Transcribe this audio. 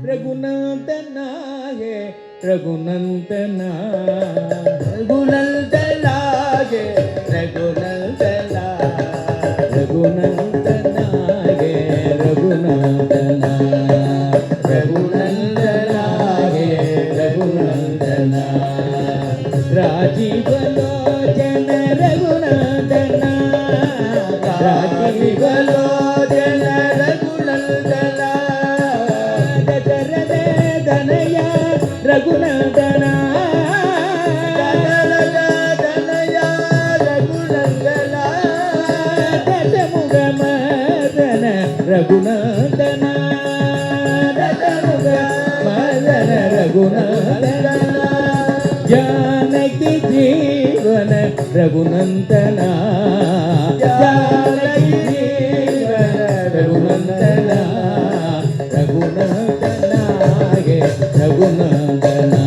रघुनंदना गे रघुनंदना रघुनंदना गे रघुनंदना रघुनंदना गे रघुनंदना रघुनंदना गे रघुनंदना राजीव लोचन रघुनंदना राजीव लोचन रघुनंदना दशरथ धनया रघुनंदना धनया रघुनंदना दशमुख मदन रघुनंदना दशमुख मदन रघुनंदना जानकी जीवन रघुनंदना जानकी जीवन रघुनंदना रघुनंदना गे रघुनंदना